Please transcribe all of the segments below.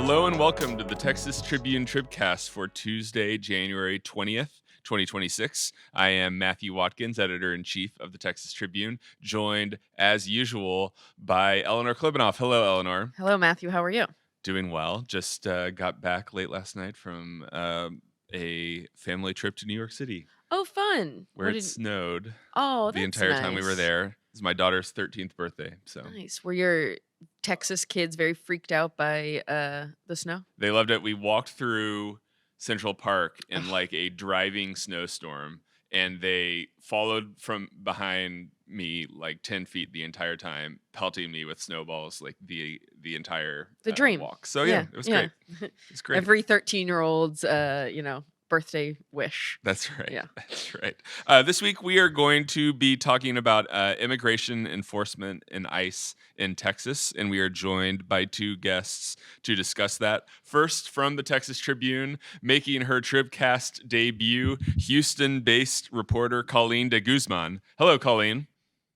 Hello and welcome to the Texas Tribune TribCast for Tuesday, January 20th, 2026. I am Matthew Watkins, editor-in-chief of the Texas Tribune, joined, as usual, by Eleanor Klibanoff. Hello, Eleanor. Hello, Matthew. How are you? Doing well. Just got back late last night from a family trip to New York City, Oh, fun. where it snowed Oh, the that's entire time we were nice. there. It's my daughter's 13th birthday, so Nice. Were your Texas kids very freaked out by the snow? they loved it. We walked through Central Park in Ugh. like a driving snowstorm, and they followed from behind me like 10 feet the entire time, pelting me with snowballs like the entire The dream. walk. So yeah, it was great. It was great. Every 13-year-old's birthday wish. That's right. Yeah. That's right. This week we are going to be talking about immigration enforcement and ICE in Texas, and we are joined by two guests to discuss that. First, from the Texas Tribune, making her TribCast debut, Houston-based reporter Colleen DeGuzman. Hello, Colleen.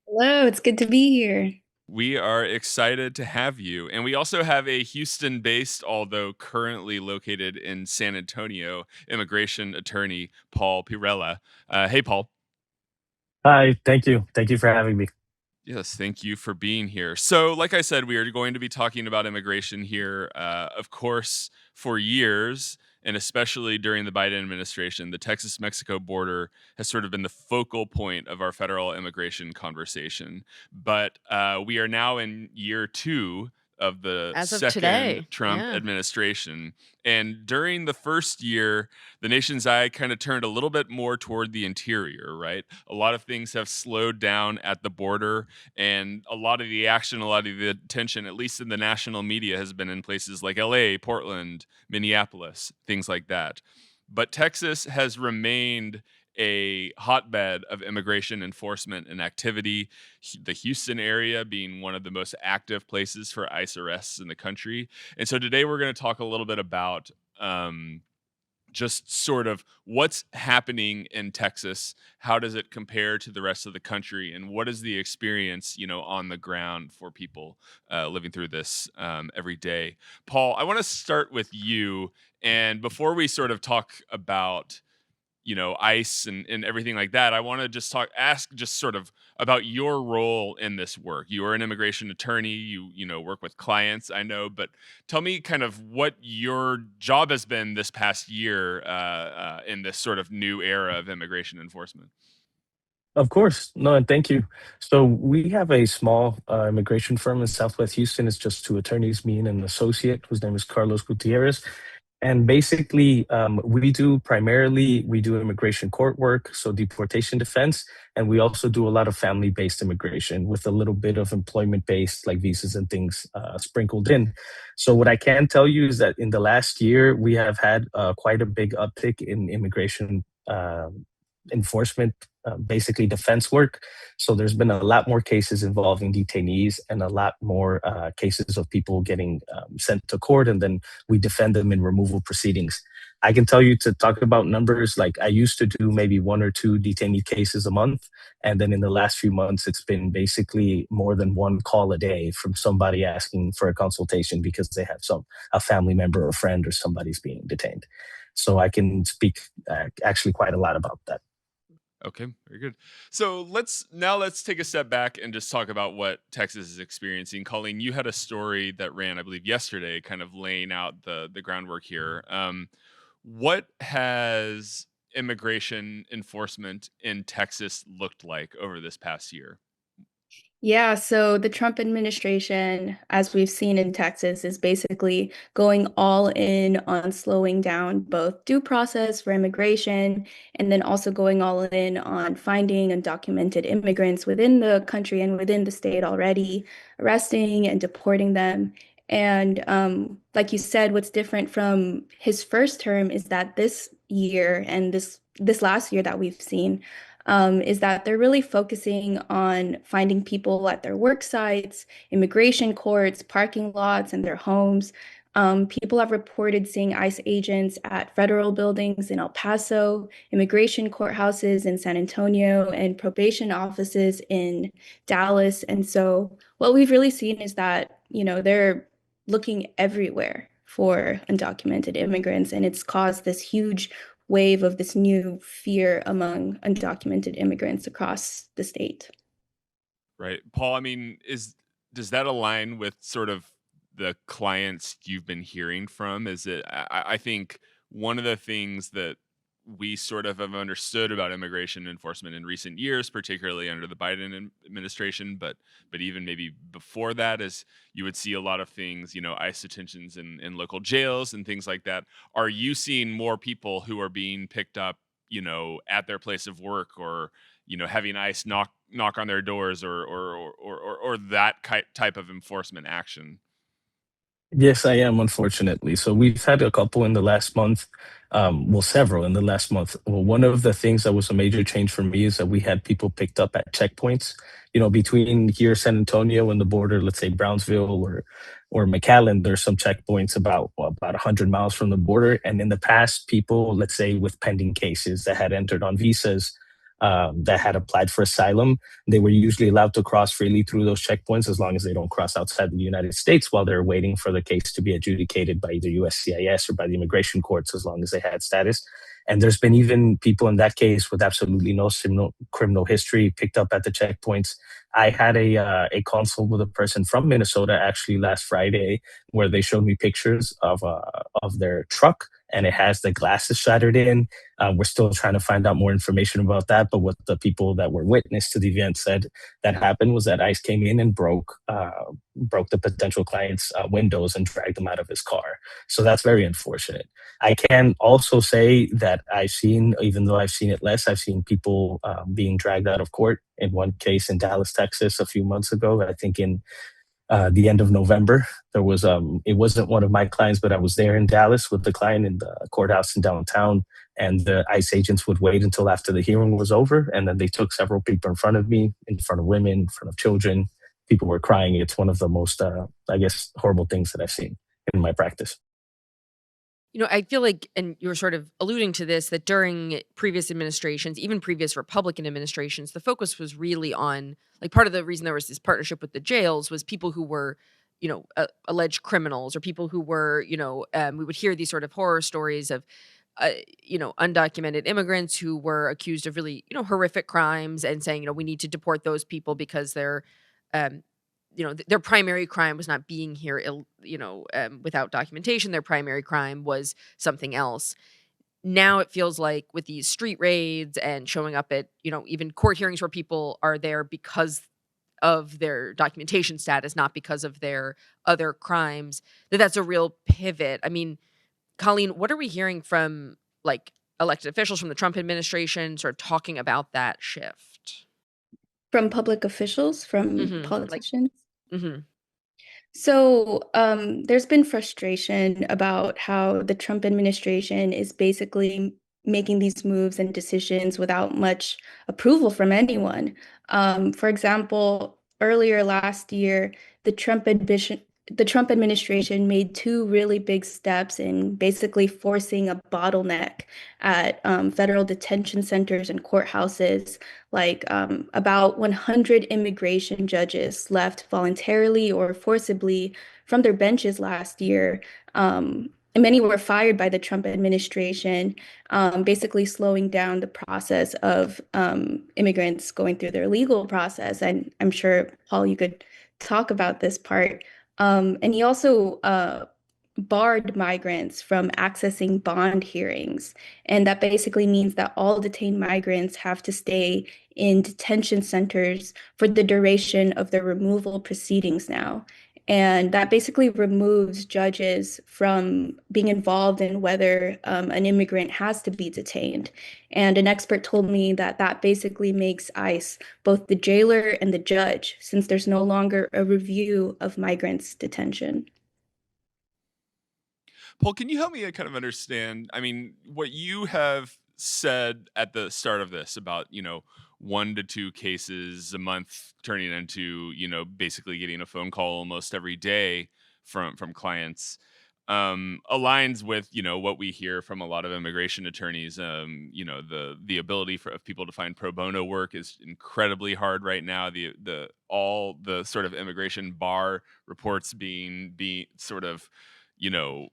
Hello, it's good to be here. We are excited to have you. And we also have a Houston-based, although currently located in San Antonio, immigration attorney, Paul Pirela. Hey, Paul. Hi, thank you. Thank you for having me. Yes, thank you for being here. So, like I said, we are going to be talking about immigration here. Of course, for years, and especially during the Biden administration, the Texas-Mexico border has sort of been the focal point of our federal immigration conversation. But we are now in year 2 of the As of second today, Trump yeah. administration. And during the first year, the nation's eye kind of turned a little bit more toward the interior, right? A lot of things have slowed down at the border, and a lot of the action, a lot of the attention, at least in the national media, has been in places like LA, Portland, Minneapolis, things like that. But Texas has remained a hotbed of immigration enforcement and activity, the Houston area being one of the most active places for ICE arrests in the country. And so today we're going to talk a little bit about just sort of what's happening in Texas. How does it compare to the rest of the country? And what is the experience, on the ground for people living through this every day? Paul, I want to start with you. And before we sort of talk about ICE and everything like that, I want to just ask just sort of about your role in this work. You are an immigration attorney, you work with clients, I know, but tell me kind of what your job has been this past year in this sort of new era of immigration enforcement. Of course. No, and thank you. So we have a small immigration firm in Southwest Houston. It's just two attorneys, me and an associate whose name is Carlos Gutierrez. And basically, we do immigration court work, so deportation defense, and we also do a lot of family-based immigration with a little bit of employment-based, like visas and things sprinkled in. So what I can tell you is that in the last year, we have had quite a big uptick in immigration enforcement, basically defense work. So there's been a lot more cases involving detainees and a lot more cases of people getting sent to court, and then we defend them in removal proceedings. I can tell you, to talk about numbers, like I used to do maybe 1 or 2 detainee cases a month. And then in the last few months, it's been basically more than 1 call a day from somebody asking for a consultation because they have a family member or friend or somebody's being detained. So I can speak actually quite a lot about that. Okay, very good. So let's take a step back and just talk about what Texas is experiencing. Colleen, you had a story that ran, I believe, yesterday, kind of laying out the groundwork here. What has immigration enforcement in Texas looked like over this past year? Yeah, so the Trump administration, as we've seen in Texas, is basically going all in on slowing down both due process for immigration and then also going all in on finding undocumented immigrants within the country and within the state already, arresting and deporting them. And like you said, what's different from his first term is that this year and this last year that we've seen is that they're really focusing on finding people at their work sites, immigration courts, parking lots, and their homes. People have reported seeing ICE agents at federal buildings in El Paso, immigration courthouses in San Antonio, and probation offices in Dallas. And so what we've really seen is that, they're looking everywhere for undocumented immigrants. And it's caused this huge wave of this new fear among undocumented immigrants across the state. Right. Paul, I mean, does that align with sort of the clients you've been hearing from? Is it I think one of the things that we sort of have understood about immigration enforcement in recent years, particularly under the Biden administration, but even maybe before that, is you would see a lot of things, ICE detentions in local jails and things like that. Are you seeing more people who are being picked up, at their place of work, or having ICE knock on their doors, or that type of enforcement action? Yes, I am, unfortunately. So we've had a couple in the last month, well, several in the last month. Well, one of the things that was a major change for me is that we had people picked up at checkpoints, between here, San Antonio, and the border, let's say Brownsville or McAllen. There's some checkpoints about 100 miles from the border. And in the past, people, let's say with pending cases that had entered on visas, that had applied for asylum, they were usually allowed to cross freely through those checkpoints as long as they don't cross outside the United States while they're waiting for the case to be adjudicated by either USCIS or by the immigration courts, as long as they had status. And there's been even people in that case with absolutely no criminal history picked up at the checkpoints. I had a consult with a person from Minnesota actually last Friday, where they showed me pictures of their truck, and it has the glasses shattered in. We're still trying to find out more information about that. But what the people that were witness to the event said that happened was that ICE came in and broke the potential client's windows and dragged them out of his car. So that's very unfortunate. I can also say that I've seen, even though I've seen it less, I've seen people being dragged out of court. In one case in Dallas, Texas, a few months ago, I think in the end of November. There was it wasn't one of my clients, but I was there in Dallas with the client in the courthouse in downtown, and the ICE agents would wait until after the hearing was over, and then they took several people in front of me, in front of women, in front of children. People were crying. It's one of the most, I guess, horrible things that I've seen in my practice. I feel like, and you were sort of alluding to this, that during previous administrations, even previous Republican administrations, the focus was really on, like, part of the reason there was this partnership with the jails was people who were, alleged criminals, or people who were, we would hear these sort of horror stories of, undocumented immigrants who were accused of really, horrific crimes, and saying, we need to deport those people because they're, um, their primary crime was not being here, without documentation. Their primary crime was something else. Now it feels like with these street raids and showing up at, even court hearings where people are there because of their documentation status, not because of their other crimes, that's a real pivot. I mean, Colleen, what are we hearing from, like, elected officials from the Trump administration sort of talking about that shift? From public officials, from Like, politicians. hmm So, there's been frustration about how the Trump administration is basically making these moves and decisions without much approval from anyone. For example, earlier last year, the the Trump administration made two really big steps in basically forcing a bottleneck at federal detention centers and courthouses. Like about 100 immigration judges left voluntarily or forcibly from their benches last year. And many were fired by the Trump administration, basically slowing down the process of immigrants going through their legal process. And I'm sure, Paul, you could talk about this part. And he also barred migrants from accessing bond hearings. And that basically means that all detained migrants have to stay in detention centers for the duration of their removal proceedings now. And that basically removes judges from being involved in whether an immigrant has to be detained. And an expert told me that that basically makes ICE both the jailer and the judge, since there's no longer a review of migrants' detention. Paul, can you help me kind of understand? I mean, what you have said at the start of this about, 1 to 2 cases a month turning into, basically getting a phone call almost every day from clients, aligns with, what we hear from a lot of immigration attorneys. The ability of people to find pro bono work is incredibly hard right now. The all the sort of immigration bar reports being sort of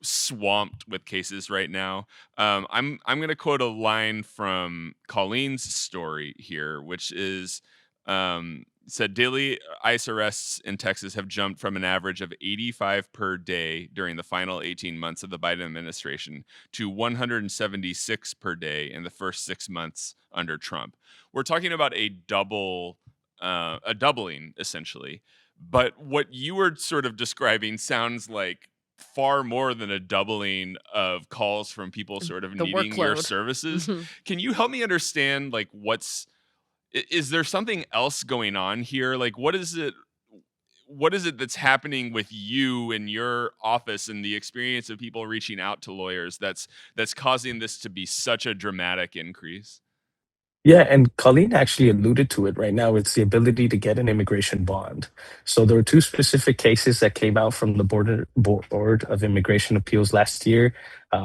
swamped with cases right now. I'm going to quote a line from Colleen's story here, which is said daily ICE arrests in Texas have jumped from an average of 85 per day during the final 18 months of the Biden administration to 176 per day in the first 6 months under Trump. We're talking about a doubling essentially. But what you were sort of describing sounds like far more than a doubling of calls from people sort of The needing your workload. services. Mhm. Can you help me understand like is there something else going on here? Like what is it that's happening with you and your office and the experience of people reaching out to lawyers that's causing this to be such a dramatic increase? Yeah, and Colleen actually alluded to it right now. It's the ability to get an immigration bond. So there were two specific cases that came out from the Board of Immigration Appeals last year.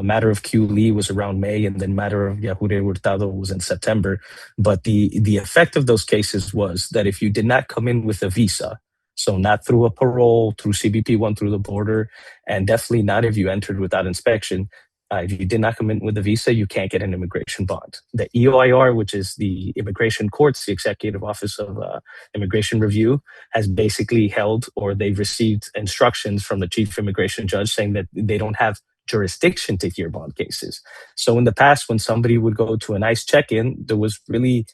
Matter of Q Lee was around May, and then matter of Yahure Hurtado was in September. But the effect of those cases was that if you did not come in with a visa, so not through a parole, through CBP one, through the border, and definitely not if you entered without inspection, if you did not come in with a visa, you can't get an immigration bond. The EOIR, which is the immigration courts, the Executive Office of Immigration Review, has basically held or they've received instructions from the chief immigration judge saying that they don't have jurisdiction to hear bond cases. So in the past, when somebody would go to a nice check-in, there was really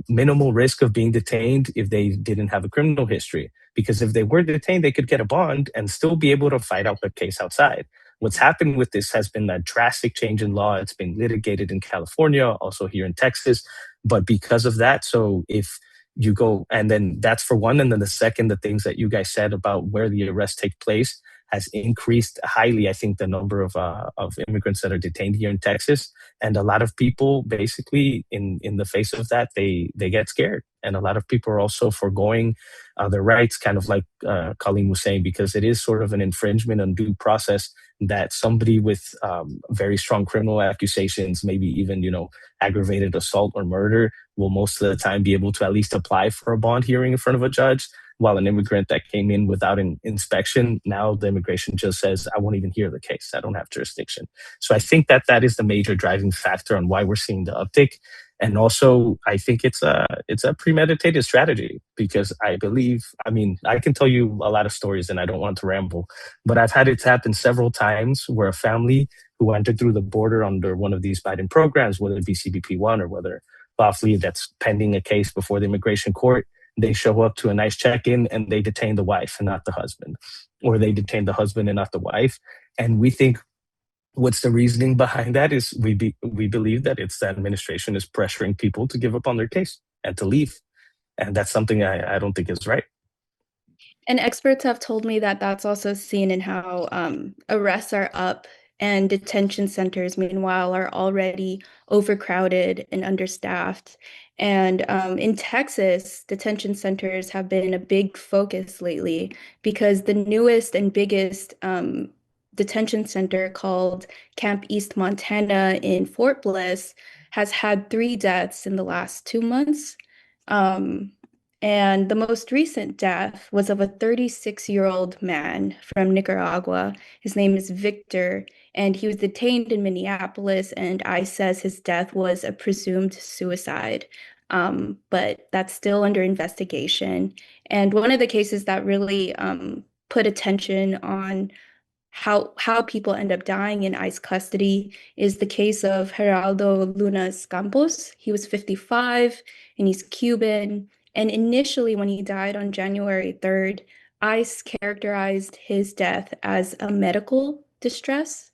minimal risk of being detained if they didn't have a criminal history. Because if they were detained, they could get a bond and still be able to fight out the case outside. What's happened with this has been a drastic change in law. It's been litigated in California, also here in Texas. But because of that, so if you go, and then that's for one. And then the second, the things that you guys said about where the arrests take place has increased highly. I think the number of immigrants that are detained here in Texas, and a lot of people basically in the face of that, they get scared, and a lot of people are also foregoing their rights, kind of like Colleen was saying, because it is sort of an infringement on due process that somebody with very strong criminal accusations, maybe even aggravated assault or murder, will most of the time be able to at least apply for a bond hearing in front of a judge. While an immigrant that came in without an inspection, now the immigration judge says, I won't even hear the case. I don't have jurisdiction. So I think that that is the major driving factor on why we're seeing the uptick. And also, I think it's a premeditated strategy because I believe, I mean, I can tell you a lot of stories and I don't want to ramble, but I've had it happen several times where a family who entered through the border under one of these Biden programs, whether it be CBP1 or whether lawfully that's pending a case before the immigration court, they show up to a nice check-in and they detain the wife and not the husband, or they detain the husband and not the wife. And we think what's the reasoning behind that is we believe that it's the administration is pressuring people to give up on their case and to leave. And that's something I don't think is right. And experts have told me that that's also seen in how arrests are up and detention centers, meanwhile, are already overcrowded and understaffed. And in Texas, detention centers have been a big focus lately because the newest and biggest detention center called Camp East Montana in Fort Bliss has had 3 deaths in the last 2 months. Um, and the most recent death was of a 36-year-old man from Nicaragua. His name is Victor, and he was detained in Minneapolis, and ICE says his death was a presumed suicide. But that's still under investigation. And one of the cases that really put attention on how people end up dying in ICE custody is the case of Geraldo Lunas Campos. He was 55 and he's Cuban. And initially, when he died on January 3rd, ICE characterized his death as a medical distress.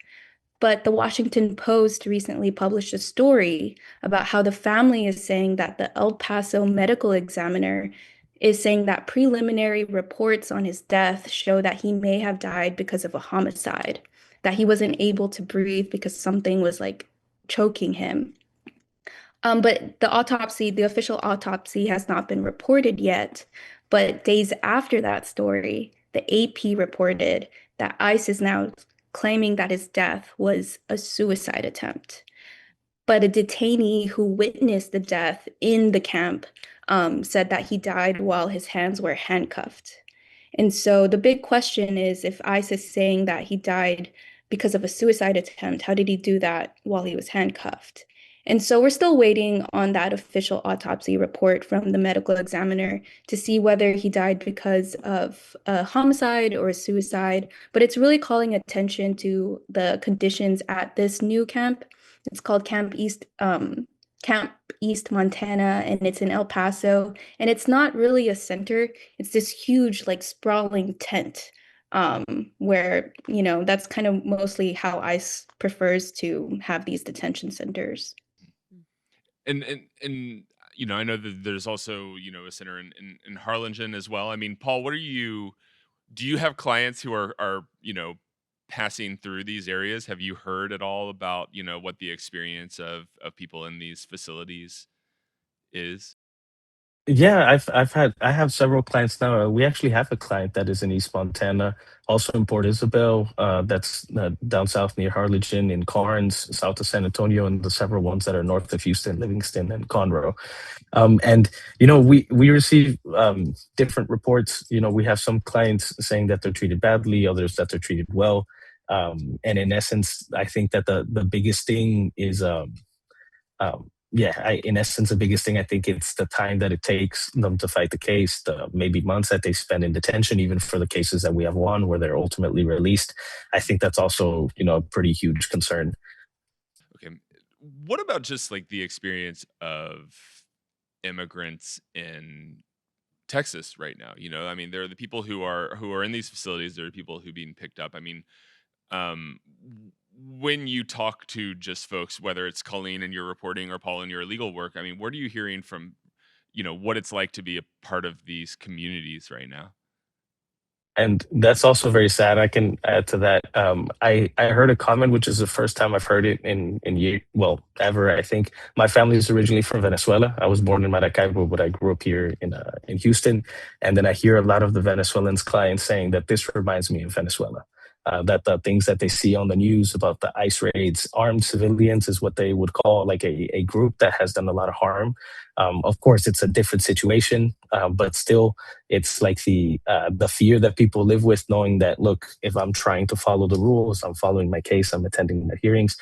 But the Washington Post recently published a story about how the family is saying that the El Paso medical examiner is saying that preliminary reports on his death show that he may have died because of a homicide, that he wasn't able to breathe because something was like choking him. But the official autopsy has not been reported yet. But days after that story, the AP reported that ICE is now claiming that his death was a suicide attempt. But a detainee who witnessed the death in the camp said that he died while his hands were handcuffed. And so the big question is, if ICE is saying that he died because of a suicide attempt, how did he do that while he was handcuffed? And so we're still waiting on that official autopsy report from the medical examiner to see whether he died because of a homicide or a suicide. But it's really calling attention to the conditions at this new camp. It's called Camp East Montana, and it's in El Paso. And it's not really a center. It's this huge, like sprawling tent, where, that's kind of mostly how ICE prefers to have these detention centers. And I know that there's also a center in Harlingen as well. I mean, Paul, do you have clients who are passing through these areas? Have you heard at all about what the experience of people in these facilities is? Yeah, I have several clients now. We actually have a client that is in East Montana, also in Port Isabel, that's down south near Harlingen, in Carnes, south of San Antonio, and the several ones that are north of Houston, Livingston, and Conroe. And we receive different reports. We have some clients saying that they're treated badly, others that they're treated well. And in essence, I think that the biggest thing is yeah, in essence, the biggest thing, I think it's the time that it takes them to fight the case, the maybe months that they spend in detention, even for the cases that we have won where they're ultimately released. I think that's also, a pretty huge concern. Okay. What about just like the experience of immigrants in Texas right now? I mean, there are the people who are in these facilities. There are people who are being picked up. I mean, um, when you talk to just folks, whether it's Colleen in your reporting or Paul in your legal work, I mean, what are you hearing from, what it's like to be a part of these communities right now? And that's also very sad. I can add to that. I heard a comment, which is the first time I've heard it in well, ever. I think my family is originally from Venezuela. I was born in Maracaibo, but I grew up here in Houston. And then I hear a lot of the Venezuelans clients saying that this reminds me of Venezuela. That the things that they see on the news about the ICE raids, armed civilians is what they would call like a group that has done a lot of harm. Of course, it's a different situation, but still, it's like the fear that people live with, knowing that, look, if I'm trying to follow the rules, I'm following my case, I'm attending the hearings,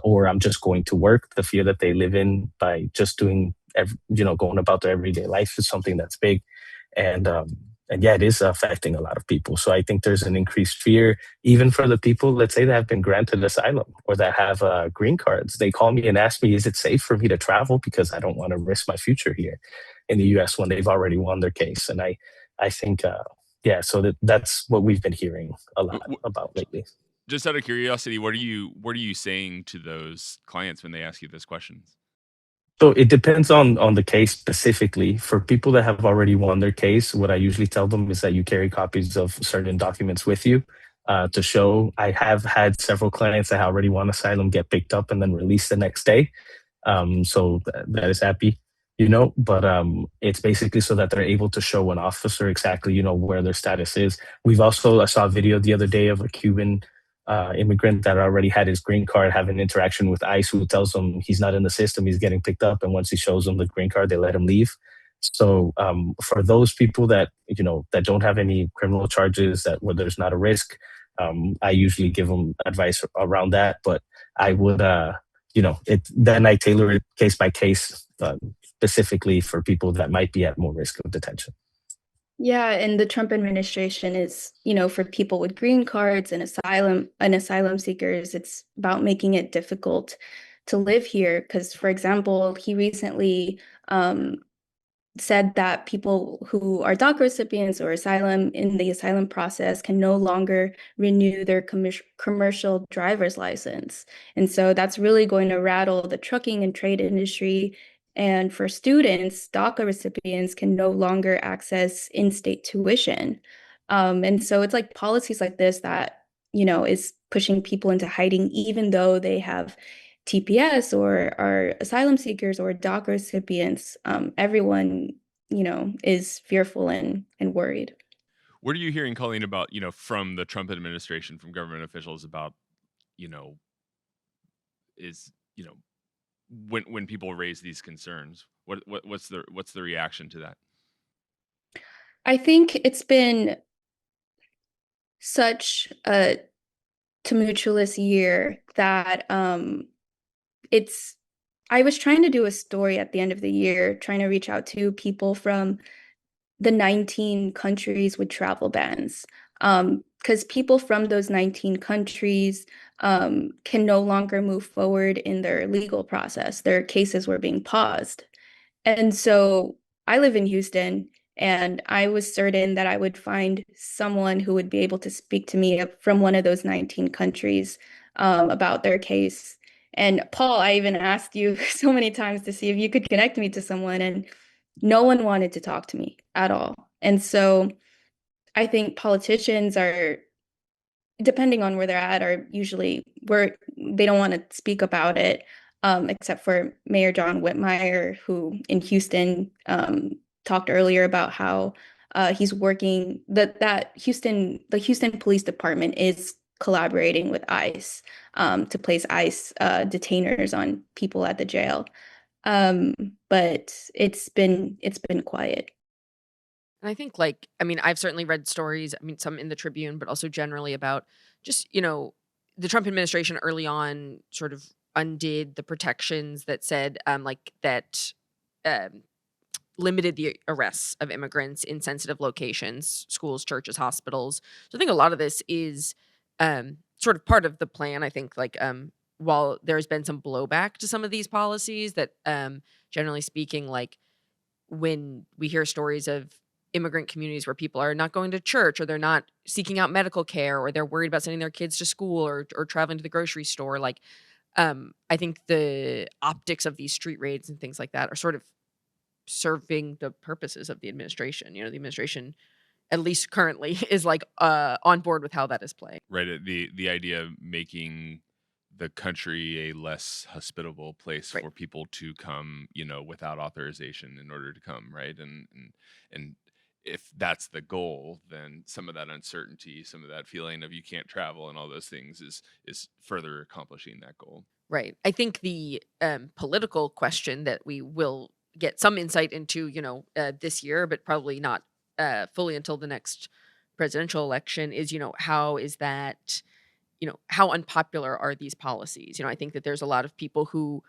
or I'm just going to work. The fear that they live in by just doing, going about their everyday life is something that's big, and and yeah, it is affecting a lot of people. So I think there's an increased fear, even for the people, let's say, that have been granted asylum or that have green cards. They call me and ask me, is it safe for me to travel because I don't want to risk my future here in the U.S. when they've already won their case? And I think, yeah, so that's what we've been hearing a Wh- lot wh- about lately. Just out of curiosity, what are you saying to those clients when they ask you those questions? So it depends on the case specifically. For people that have already won their case, what I usually tell them is that you carry copies of certain documents with you to show. I have had several clients that already won asylum get picked up and then released the next day. So that is happy, but it's basically so that they're able to show an officer exactly, where their status is. I saw a video the other day of a Cuban immigrant that already had his green card have an interaction with ICE, who tells him he's not in the system, he's getting picked up, and once he shows them the green card, they let him leave. So for those people that that don't have any criminal charges, that where there's not a risk, I usually give them advice around that. But I would then I tailor it case by case, specifically for people that might be at more risk of detention. Yeah, and the Trump administration is, for people with green cards and asylum seekers, it's about making it difficult to live here. Because, for example, he recently said that people who are DACA recipients or asylum in the asylum process can no longer renew their commercial driver's license. And so that's really going to rattle the trucking and trade industry. And for students, DACA recipients can no longer access in-state tuition. And so it's like policies like this that, is pushing people into hiding, even though they have TPS or are asylum seekers or DACA recipients. Everyone, is fearful and worried. What are you hearing, Colleen, about from the Trump administration, from government officials about you know is when people raise these concerns, what's the reaction to that? I think it's been such a tumultuous year that it's I was trying to do a story at the end of the year, trying to reach out to people from the 19 countries with travel bans. Because people from those 19 countries can no longer move forward in their legal process. Their cases were being paused. And so I live in Houston, and I was certain that I would find someone who would be able to speak to me from one of those 19 countries about their case. And Paul, I even asked you so many times to see if you could connect me to someone, and no one wanted to talk to me at all. And so I think politicians are, depending on where they're at, are usually where they don't want to speak about it, except for Mayor John Whitmire, who in Houston talked earlier about how he's working that the Houston Police Department is collaborating with ICE to place ICE detainers on people at the jail. Um, but it's been quiet. And I think, I mean, I've certainly read stories, I mean, some in the Tribune, but also generally about just, the Trump administration early on sort of undid the protections that said, that um, limited the arrests of immigrants in sensitive locations, schools, churches, hospitals. So I think a lot of this is sort of part of the plan. I think, while there's been some blowback to some of these policies, that generally speaking, when we hear stories of immigrant communities where people are not going to church, or they're not seeking out medical care, or they're worried about sending their kids to school, or traveling to the grocery store, I think the optics of these street raids and things like that are sort of serving the purposes of the administration. The administration, at least currently, is on board with how that is playing. Right. The idea of making the country a less hospitable place Right. for people to come, without authorization in order to come, right? And if that's the goal, then some of that uncertainty, some of that feeling of you can't travel and all those things is further accomplishing that goal. Right. I think the political question that we will get some insight into, this year, but probably not fully until the next presidential election, is, how is that, how unpopular are these policies? I think that there's a lot of people who,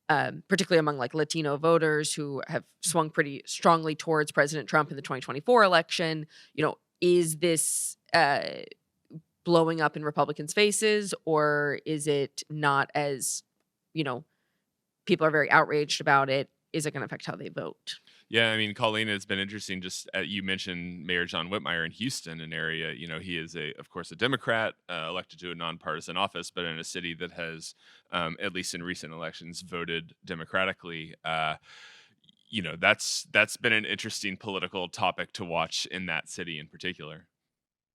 particularly among Latino voters, who have swung pretty strongly towards President Trump in the 2024 election. Is this blowing up in Republicans' faces, or is it not as, you know, people are very outraged about it? Is it going to affect how they vote? Yeah, I mean, Colleen, it's been interesting. Just you mentioned Mayor John Whitmire in Houston, an area. He is of course, a Democrat elected to a nonpartisan office, but in a city that has, at least in recent elections, voted democratically. That's been an interesting political topic to watch in that city in particular.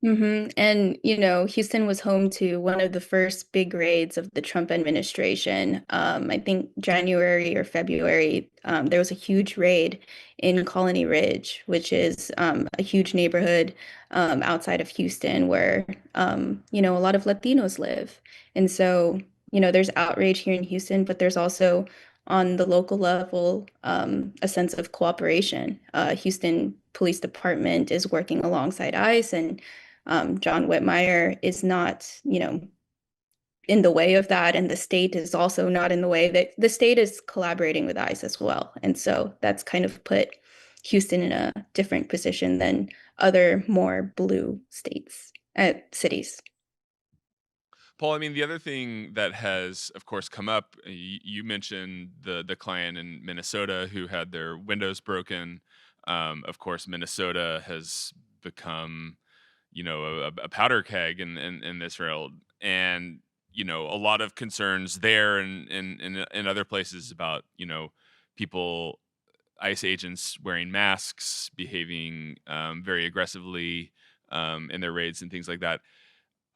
And, Houston was home to one of the first big raids of the Trump administration. I think January or February, there was a huge raid in Colony Ridge, which is a huge neighborhood outside of Houston where, a lot of Latinos live. And so, there's outrage here in Houston, but there's also on the local level a sense of cooperation. Houston Police Department is working alongside ICE, and John Whitmire is not, in the way of that, and the state is also not in the way. That the state is collaborating with ICE as well, and so that's kind of put Houston in a different position than other more blue cities. Paul, I mean, the other thing that has, of course, come up, you mentioned the client in Minnesota who had their windows broken. Of course, Minnesota has become, a powder keg in Israel, and a lot of concerns there, and in other places about people, ICE agents wearing masks, behaving very aggressively in their raids and things like that.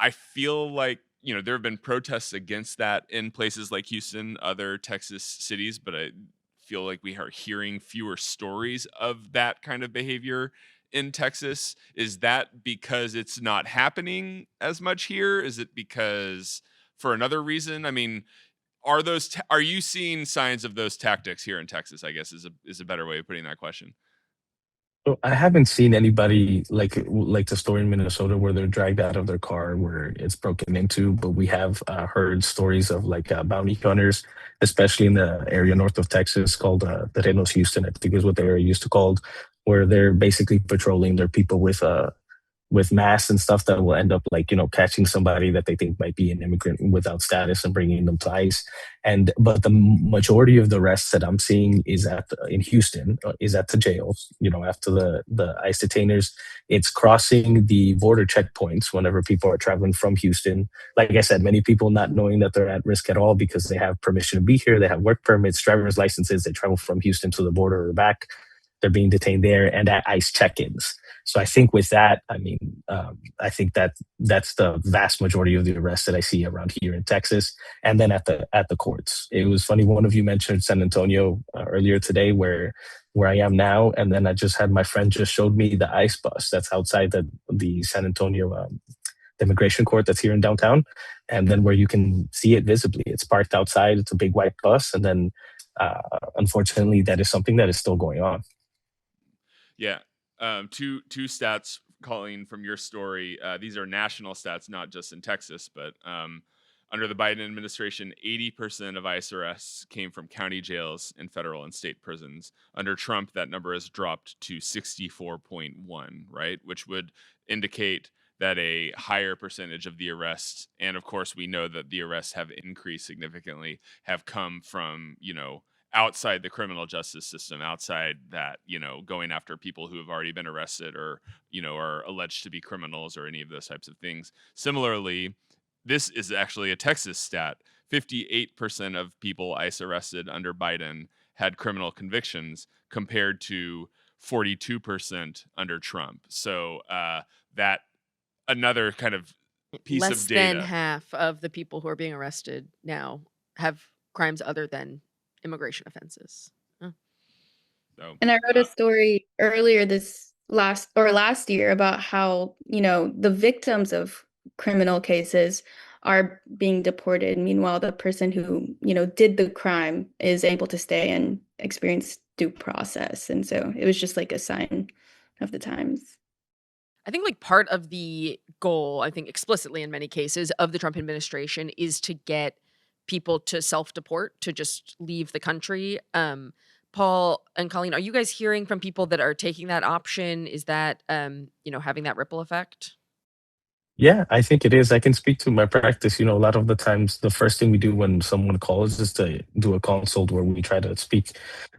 I feel like, there have been protests against that in places like Houston, other Texas cities, but I feel like we are hearing fewer stories of that kind of behavior in Texas. Is that because it's not happening as much here? Is it because for another reason? I mean, are you seeing signs of those tactics here in Texas? I guess is a better way of putting that question. So I haven't seen anybody like the story in Minnesota where they're dragged out of their car where it's broken into, but we have heard stories of like bounty hunters, especially in the area north of Texas called Terenos Houston, I think is what the area used to called, where they're basically patrolling their people with masks and stuff that will end up like catching somebody that they think might be an immigrant without status and bringing them to ICE. And but the majority of the arrests that I'm seeing is in Houston, is at the jails. After the ICE detainers, it's crossing the border checkpoints whenever people are traveling from Houston. Like I said, many people not knowing that they're at risk at all because they have permission to be here, they have work permits, driver's licenses, they travel from Houston to the border or back. They're being detained there and at ICE check-ins. So I think with that, I mean, I think that's the vast majority of the arrests that I see around here in Texas, and then at the courts. It was funny. One of you mentioned San Antonio earlier today, where I am now, and then I just had my friend just showed me the ICE bus that's outside the San Antonio the immigration court that's here in downtown, and then where you can see it visibly. It's parked outside. It's a big white bus, and then unfortunately, that is something that is still going on. Yeah. Two stats, Colleen, from your story. These are national stats, not just in Texas, but under the Biden administration, 80% of ICE arrests came from county jails and federal and state prisons. Under Trump, that number has dropped to 64.1, right? Which would indicate that a higher percentage of the arrests, and of course, we know that the arrests have increased significantly, have come from, outside the criminal justice system, outside that, going after people who have already been arrested or, are alleged to be criminals or any of those types of things. Similarly, this is actually a Texas stat. 58% of people ICE arrested under Biden had criminal convictions compared to 42% under Trump. So that another kind of piece Less of than data. half of the people who are being arrested now have crimes other than immigration offenses. So, And I wrote a story earlier this last year about how, the victims of criminal cases are being deported. Meanwhile, the person who, did the crime is able to stay and experience due process. And so it was just like a sign of the times. I think like part of the goal, I think explicitly in many cases of the Trump administration is to get people to self-deport, to just leave the country. Paul and Colleen, are you guys hearing from people that are taking that option? Is that having that ripple effect? Yeah, I think it is. I can speak to my practice. A lot of the times, the first thing we do when someone calls is to do a consult where we try to speak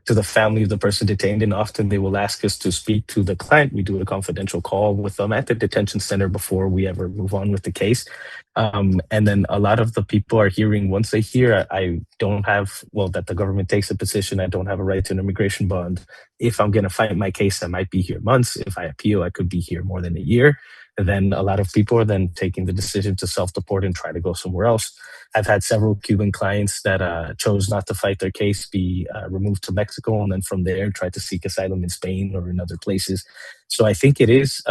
to the family of the person detained. And often they will ask us to speak to the client. We do a confidential call with them at the detention center before we ever move on with the case. And then a lot of the people are hearing, once they hear, I don't have, well, that the government takes a position, I don't have a right to an immigration bond. If I'm going to fight my case, I might be here months. If I appeal, I could be here more than a year. Then a lot of people are then taking the decision to self-deport and try to go somewhere else. I've had several Cuban clients that chose not to fight their case, be removed to Mexico, and then from there try to seek asylum in Spain or in other places. So I think it is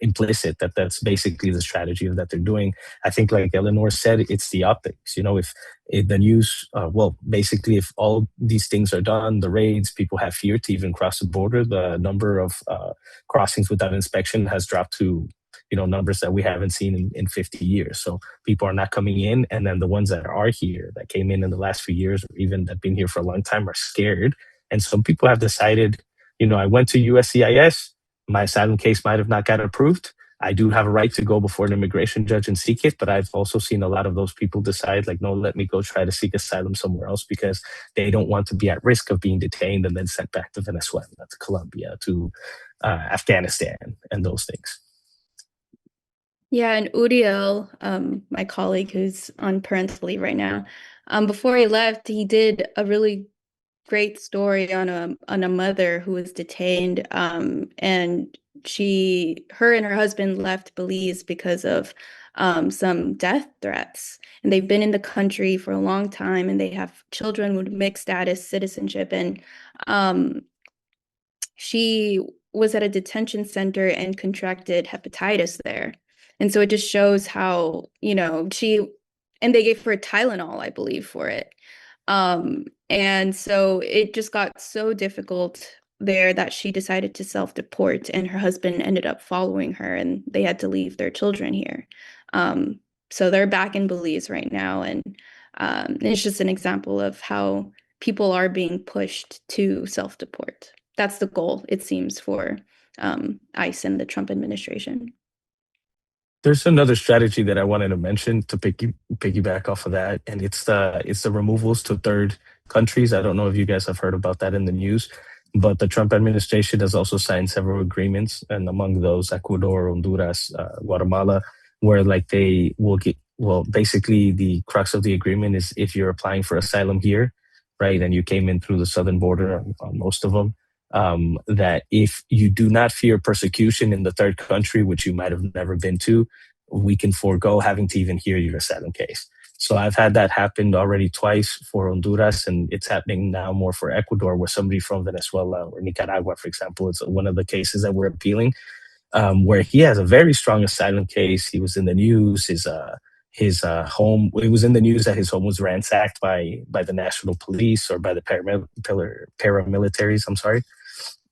implicit that that's basically the strategy that they're doing. I think, like Eleanor said, it's the optics. If the news, well, basically, if all these things are done, the raids, people have fear to even cross the border. The number of crossings without inspection has dropped to numbers that we haven't seen in 50 years. So people are not coming in, and then the ones that are here that came in the last few years, or even that have been here for a long time, are scared. And some people have decided, I went to USCIS, my asylum case might have not got approved. I do have a right to go before an immigration judge and seek it, but I've also seen a lot of those people decide, like, no, let me go try to seek asylum somewhere else because they don't want to be at risk of being detained and then sent back to Venezuela, to Colombia, to Afghanistan, and those things. Yeah, and Uriel, my colleague who's on parental leave right now, before he left, he did a really great story on a mother who was detained, and her and her husband left Belize because of some death threats, and they've been in the country for a long time, and they have children with mixed status citizenship, and she was at a detention center and contracted hepatitis there. And so it just shows how, and they gave her Tylenol, I believe, for it. And so it just got so difficult there that she decided to self-deport, and her husband ended up following her, and they had to leave their children here. So they're back in Belize right now, and it's just an example of how people are being pushed to self-deport. That's the goal, it seems, for ICE and the Trump administration. There's another strategy that I wanted to mention to piggyback off of that, and it's the removals to third countries. I don't know if you guys have heard about that in the news, but the Trump administration has also signed several agreements, and among those, Ecuador, Honduras, Guatemala, where like they will get, well, basically the crux of the agreement is if you're applying for asylum here, right, and you came in through the southern border on most of them, that if you do not fear persecution in the third country, which you might have never been to, we can forego having to even hear your asylum case. So I've had that happen already twice for Honduras, and it's happening now more for Ecuador, where somebody from Venezuela or Nicaragua, for example, it's one of the cases that we're appealing, where he has a very strong asylum case. He was in the news. His home. It was in the news that his home was ransacked by the national police or by the paramilitaries. I'm sorry,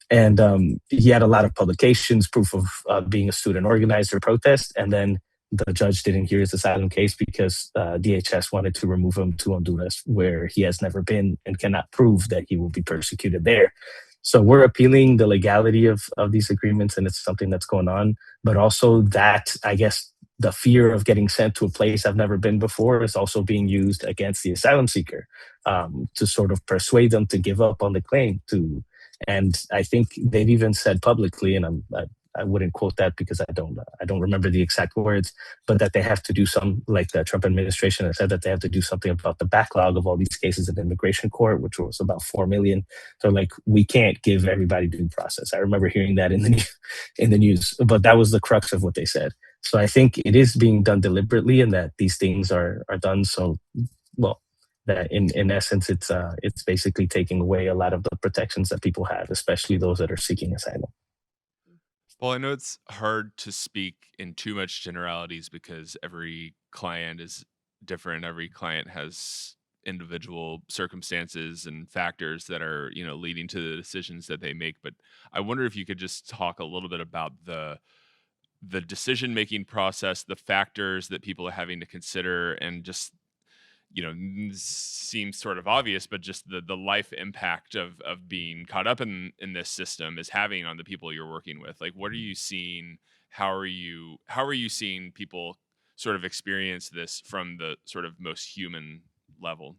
and he had a lot of publications, proof of being a student organizer protest, and then the judge didn't hear his asylum case because DHS wanted to remove him to Honduras, where he has never been and cannot prove that he will be persecuted there. So we're appealing the legality of these agreements, and it's something that's going on. But also that, I guess, the fear of getting sent to a place I've never been before is also being used against the asylum seeker, to sort of persuade them to give up on the claim to. And I think they've even said publicly, and I wouldn't quote that because I don't remember the exact words, but that they have to do some, like the Trump administration has said that they have to do something about the backlog of all these cases in immigration court, which was about 4 million. So like we can't give everybody due process. I remember hearing that in the in the news, but that was the crux of what they said. So I think it is being done deliberately, and that these things are done so well that in essence it's basically taking away a lot of the protections that people have, especially those that are seeking asylum. Well, I know it's hard to speak in too much generalities because every client is different. Every client has individual circumstances and factors that are, leading to the decisions that they make. But I wonder if you could just talk a little bit about the decision making process, the factors that people are having to consider, and just seems sort of obvious, but just the life impact of being caught up in this system is having on the people you're working with. Like, what are you seeing? How are you seeing people sort of experience this from the sort of most human level?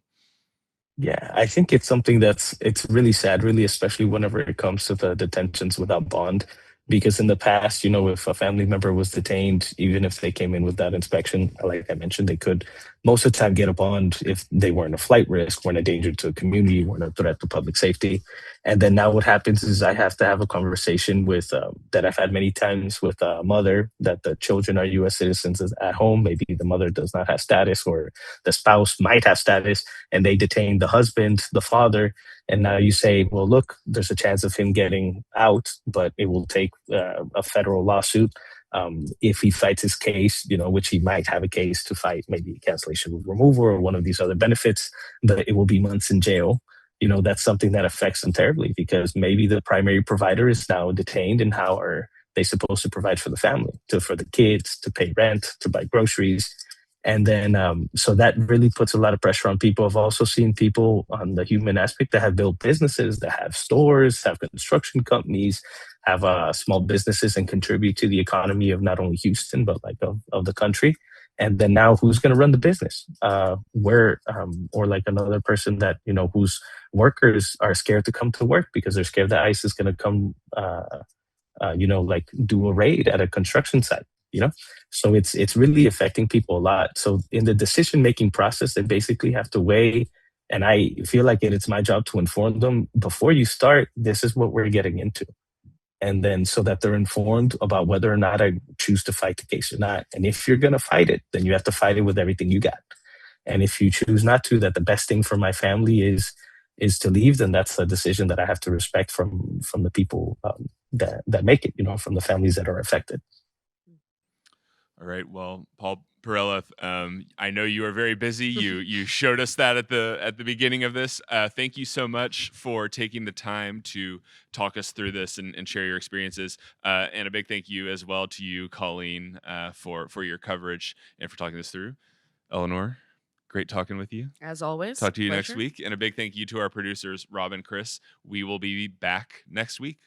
Yeah, I think it's something it's really sad, really, especially whenever it comes to the detentions without bond. Because in the past, if a family member was detained, even if they came in without inspection, like I mentioned, they could most of the time get a bond if they weren't a flight risk, weren't a danger to the community, weren't a threat to public safety. And then now what happens is I have to have a conversation with that I've had many times with a mother that the children are U.S. citizens at home. Maybe the mother does not have status, or the spouse might have status, and they detain the husband, the father, and now you say, well, look, there's a chance of him getting out, but it will take a federal lawsuit. If he fights his case, which he might have a case to fight, maybe cancellation of removal or one of these other benefits, but it will be months in jail. That's something that affects them terribly because maybe the primary provider is now detained, and how are they supposed to provide for the family, for the kids, to pay rent, to buy groceries? And then, so that really puts a lot of pressure on people. I've also seen people on the human aspect that have built businesses, that have stores, have construction companies, have small businesses, and contribute to the economy of not only Houston, but like of the country. And then now who's going to run the business? Or like another person that, whose workers are scared to come to work because they're scared that ICE is going to come, like do a raid at a construction site, you know? So it's really affecting people a lot. So in the decision making process, they basically have to weigh, and I feel like it's my job to inform them before you start, this is what we're getting into. And then so that they're informed about whether or not I choose to fight the case or not. And if you're going to fight it, then you have to fight it with everything you got. And if you choose not to, that the best thing for my family is to leave, then that's a decision that I have to respect from the people that make it, from the families that are affected. All right. Well, Paul Pirela, I know you are very busy. You showed us that at the beginning of this. Thank you so much for taking the time to talk us through this and share your experiences. And a big thank you as well to you, Colleen, for your coverage and for talking this through. Eleanor, great talking with you. As always, Talk to you next pleasure. week. And a big thank you to our producers, Rob and Chris. We will be back next week.